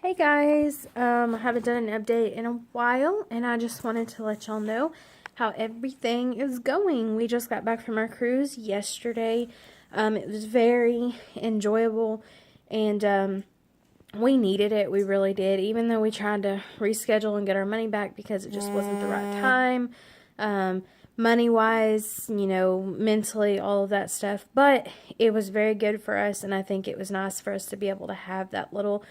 Hey guys, I haven't done an update in a while, and I just wanted to let y'all know how everything is going. We just got back from our cruise yesterday. It was very enjoyable, and we needed it. We really did, even though we tried to reschedule and get our money back because it just wasn't the right time. Money-wise, mentally, all of that stuff. But it was very good for us, and I think it was nice for us to be able to have that little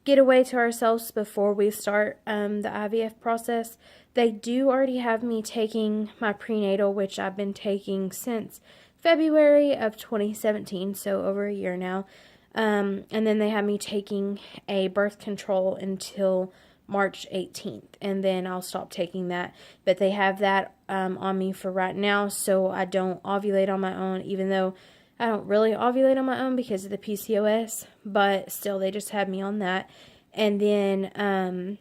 get away to ourselves before we start the IVF process. They do already have me taking my prenatal, which I've been taking since February of 2017, so over a year now. And then they have me taking a birth control until March 18th, and then I'll stop taking that. But they have that on me for right now, so I don't ovulate on my own, even though I don't really ovulate on my own because of the PCOS, but still they just had me on that. And then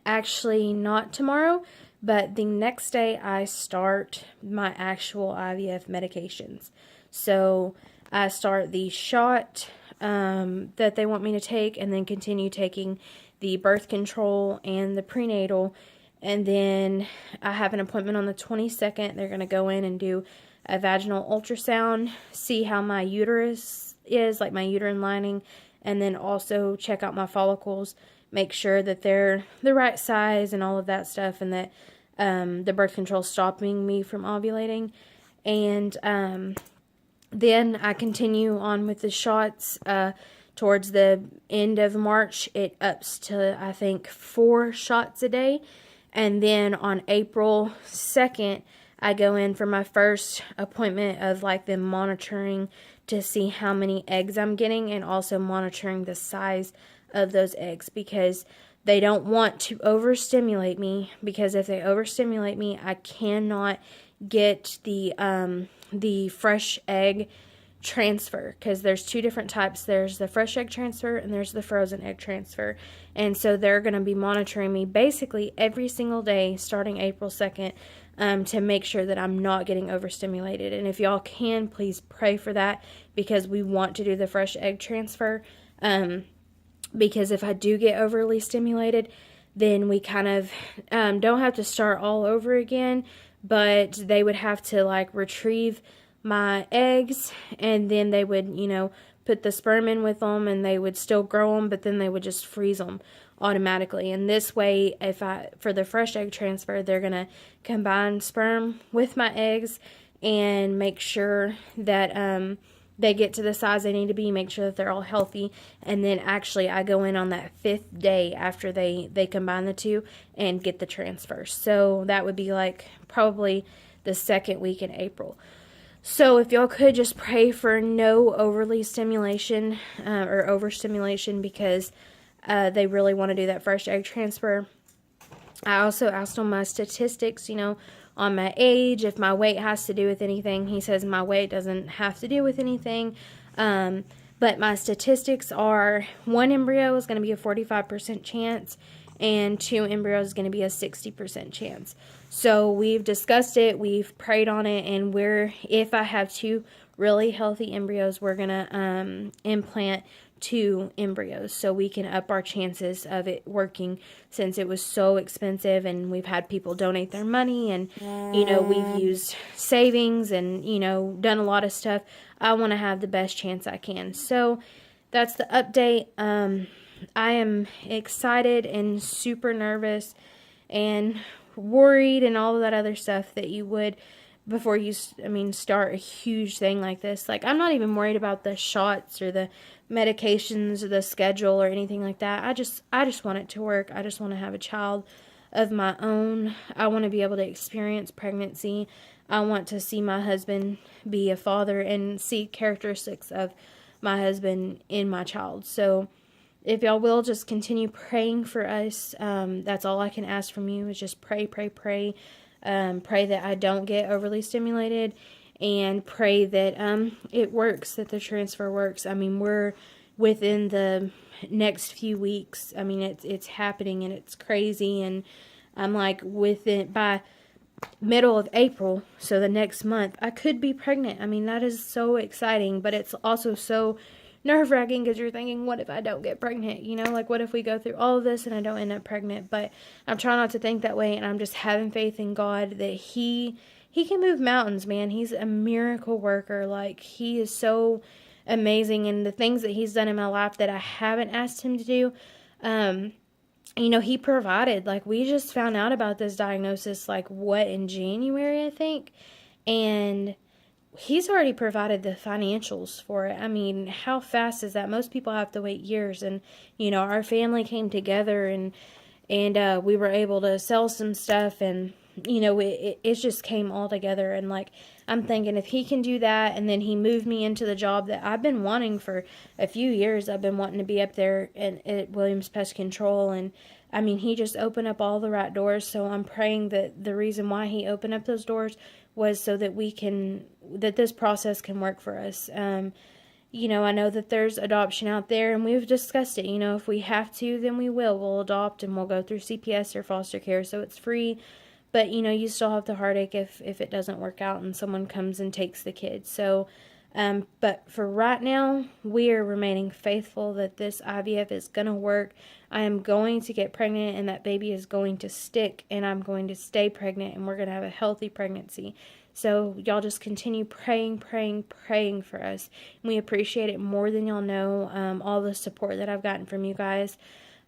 actually not tomorrow, but the next day I start my actual IVF medications. So I start the shot that they want me to take, and then continue taking the birth control and the prenatal. And then I have an appointment on the 22nd. They're going to go in and do a vaginal ultrasound, see how my uterus is, like my uterine lining, and then also check out my follicles, make sure that they're the right size and all of that stuff, and that the birth control is stopping me from ovulating. And then I continue on with the shots. Towards the end of March, it ups to, I think, 4 shots a day. And then on April 2nd, I go in for my first appointment of like them monitoring to see how many eggs I'm getting, and also monitoring the size of those eggs, because they don't want to overstimulate me, because if they overstimulate me, I cannot get the fresh egg transfer, because there's 2 different types. There's the fresh egg transfer and there's the frozen egg transfer. And so they're going to be monitoring me basically every single day starting April 2nd to make sure that I'm not getting overstimulated. And if y'all can, please pray for that, because we want to do the fresh egg transfer. Because if I do get overly stimulated, then we kind of don't have to start all over again, but they would have to like retrieve my eggs, and then they would, put the sperm in with them, and they would still grow them, but then they would just freeze them automatically. And this way, for the fresh egg transfer, they're going to combine sperm with my eggs and make sure that they get to the size they need to be, make sure that they're all healthy. And then actually I go in on that 5th day after they combine the 2 and get the transfer. So that would be like probably the 2nd week in April. So if y'all could just pray for no overly stimulation or overstimulation, because they really want to do that fresh egg transfer. I also asked on my statistics, on my age, if my weight has to do with anything. He says my weight doesn't have to do with anything. But my statistics are 1 embryo is going to be a 45% chance, and 2 embryos is going to be a 60% chance. So we've discussed it, we've prayed on it, and if I have 2 really healthy embryos, we're going to implant 2 embryos so we can up our chances of it working, since it was so expensive, and we've had people donate their money, and we've used savings and done a lot of stuff. I want to have the best chance I can. So that's the update. I am excited and super nervous and worried and all of that other stuff that you would before you start a huge thing like this. Like, I'm not even worried about the shots or the medications or the schedule or anything like that. I just want it to work. I just want to have a child of my own. I want to be able to experience pregnancy. I want to see my husband be a father and see characteristics of my husband in my child. So if y'all will just continue praying for us, that's all I can ask from you, is just pray, pray, pray. Pray that I don't get overly stimulated, and pray that it works, that the transfer works. We're within the next few weeks. It's happening, and it's crazy, and I'm like by middle of April, so the next month, I could be pregnant. That is so exciting, but it's also so nerve-wracking because you're thinking, what if I don't get pregnant? You know, like, what if we go through all of this and I don't end up pregnant? But I'm trying not to think that way, and I'm just having faith in God that He can move mountains, man. He's a miracle worker. Like, He is so amazing, and the things that He's done in my life that I haven't asked Him to do, you know, He provided. Like, we just found out about this diagnosis, like, in January, I think, and He's already provided the financials for it. I mean, how fast is that? Most people have to wait years, and, you know, our family came together, and we were able to sell some stuff, and, you know, it just came all together. And, like, I'm thinking, if He can do that, and then He moved me into the job that I've been wanting for a few years. I've been wanting to be up there at Williams Pest Control, and I mean, He just opened up all the right doors. So I'm praying that the reason why He opened up those doors was so that that this process can work for us. You know, I know that there's adoption out there, and we've discussed it. You know, if we have to, then we will. We'll adopt, and we'll go through CPS or foster care, so it's free. But, you know, you still have the heartache if it doesn't work out and someone comes and takes the kid. So, but for right now, we are remaining faithful that this IVF is going to work. I am going to get pregnant, and that baby is going to stick, and I'm going to stay pregnant, and we're going to have a healthy pregnancy. So y'all just continue praying for us. And we appreciate it more than y'all know. All the support that I've gotten from you guys.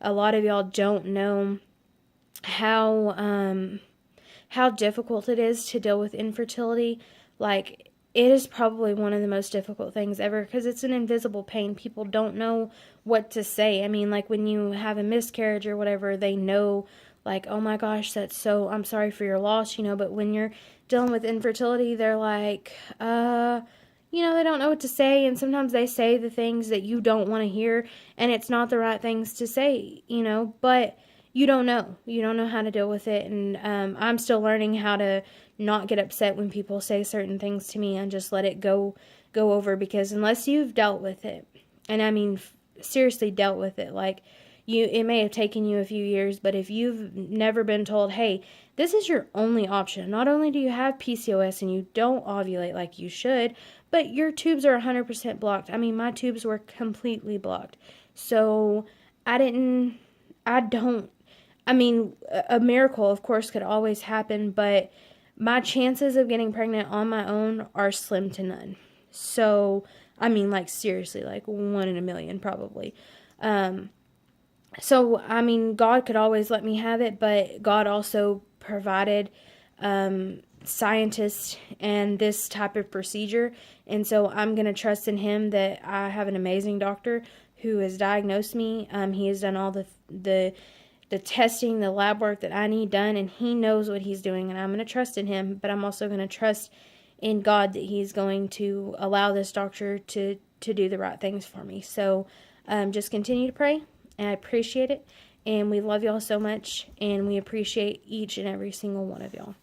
A lot of y'all don't know how difficult it is to deal with infertility. Like, it is probably one of the most difficult things ever, because it's an invisible pain. People don't know what to say. I mean, like, when you have a miscarriage or whatever, they know, like, oh my gosh, I'm sorry for your loss, you know. But when you're dealing with infertility, they're like, you know, they don't know what to say, and sometimes they say the things that you don't want to hear, and it's not the right things to say, you know, but you don't know. You don't know how to deal with it, and I'm still learning how to not get upset when people say certain things to me and just let it go over, because unless you've dealt with it, and I mean seriously dealt with it, like, it may have taken you a few years, but if you've never been told, hey, this is your only option. Not only do you have PCOS and you don't ovulate like you should, but your tubes are 100% blocked. I mean, my tubes were completely blocked. So I mean, a miracle, of course, could always happen, but my chances of getting pregnant on my own are slim to none. So, I mean, like, seriously, like 1 in a million, probably. So, I mean, God could always let me have it, but God also provided scientists and this type of procedure. And so I'm going to trust in Him that I have an amazing doctor who has diagnosed me. He has done all the testing, the lab work that I need done, and He knows what He's doing, and I'm going to trust in Him, but I'm also going to trust in God that He's going to allow this doctor to do the right things for me. So just continue to pray, and I appreciate it, and we love y'all so much, and we appreciate each and every single one of y'all.